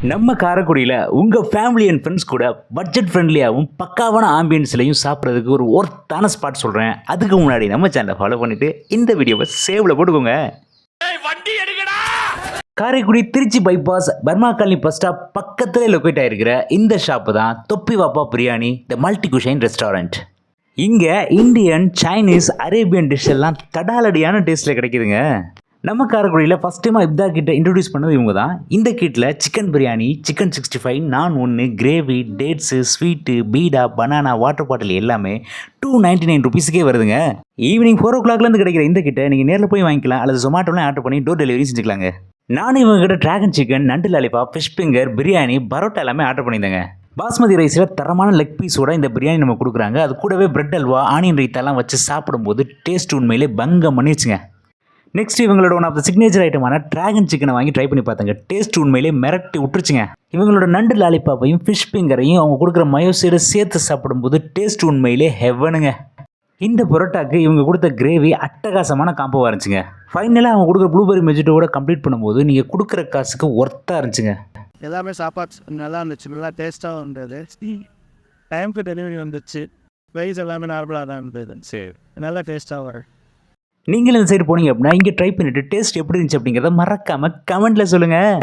நம்ம காரைக்குடியில் உங்கள் ஃபேமிலி அண்ட் ஃப்ரெண்ட்ஸ் கூட பட்ஜெட் ஃப்ரெண்ட்லியாகவும் பக்காவான ஆம்பியன்ஸ்லையும் சாப்பிட்றதுக்கு ஒரு ஒர்த்தான ஸ்பாட் சொல்கிறேன். அதுக்கு முன்னாடி நம்ம சேனலை ஃபாலோ பண்ணிவிட்டு இந்த வீடியோவை சேவில் போட்டுக்கோங்க. Karaikudi Trichy bypass Burma colony bus stop பக்கத்தில் லொக்கேட் ஆகிருக்கிற இந்த ஷாப்பு தான் Thoppi Vappa Biryani the multi cuisine restaurant. இங்கே இந்தியன், சைனீஸ், அரேபியன் டிஷ் எல்லாம் தடாலடியான டேஸ்ட்டில் கிடைக்குதுங்க. நம்ம காரைக்குடியில் ஃபஸ்ட் டைமாக இப்தார் கிட்ட இன்ட்ரடியூஸ் பண்ணது இவங்க தான். இந்த கிட்டில் சிக்கன் பிரியாணி, சிக்கன் 65, நான் ஒன்று, கிரேவி, டேட்ஸு, ஸ்வீட்டு, பீடா, பனானா, வாட்டர் பாட்டில் எல்லாமே 299 ருபீஸுக்கே வருதுங்க. ஈவினிங் 4 o'clockலேருந்து கிடைக்கிற இந்த கிட்ட நீங்கள் நேரில் போய் வாங்கிக்கலாம், அல்லது ஜொமேட்டோலாம் ஆர்டர் பண்ணி டோர் டெலிவரி செஞ்சுக்கலாங்க. நானும் இவங்க கிட்ட டிராகன் சிக்கன், நண்டு lollipop, fish finger, biryani, parotta எல்லாமே ஆர்டர் பண்ணியிருந்தேங்க. பாஸ்மதி ரைஸில் தரமான லெக் பீஸோட இந்த பிரியாணி நம்ம கொடுக்குறாங்க. அது கூடவே பிரெட் அல்வா, ஆனியன் ரைத்தாலாம் வச்சு சாப்பிடும்போது டேஸ்ட் உண்மையிலே பங்கம் பண்ணிடுச்சுங்க. நெக்ஸ்ட் இவங்களோட ஒன் ஆஃப் த சிக்னேச்சர் ஐட்டமான டிராகன் சிக்கனை வாங்கி ட்ரை பண்ணி பார்த்தாங்க. டேஸ்ட் உண்மையிலே மிரட்டி விட்டுருச்சுங்க. இவங்களோட நண்டு லாலிபாப்பையும் ஃபிஷ் ஃபிங்கரையும் அவங்க கொடுக்குற மயோசைடு சேர்த்து சாப்பிடும்போது டேஸ்ட் உண்மையிலே ஹெவனுங்க. இந்த பரோட்டாக்கு இவங்க கொடுத்த கிரேவி அட்டகாசமான காம்போவாக இருந்துச்சுங்க. ஃபைனலாக அவங்க கொடுக்குற ப்ளூபெரி மெஜிட்டோட கம்ப்ளீட் பண்ணும்போது நீங்கள் கொடுக்குற காசுக்கு ஒர்த்தாக இருந்துச்சுங்க. எல்லாமே சாப்பாடு நல்லா இருந்துச்சு, நல்லா டேஸ்ட்டாக இருந்தது. டைமுக்கு டெலிவரி வந்துச்சு. ப்ரைஸ் எல்லாமே நார்மலாக தான் இருந்தது. சரி, நல்லா டேஸ்ட்டாக வரும். நீங்கள் இந்த சைடு போனீங்க அப்படின்னா இங்கே ட்ரை பண்ணிவிட்டு டேஸ்ட் எப்படி இருந்துச்சு அப்படிங்கிறத மறக்காமல் கமெண்ட்டில் சொல்லுங்கள்.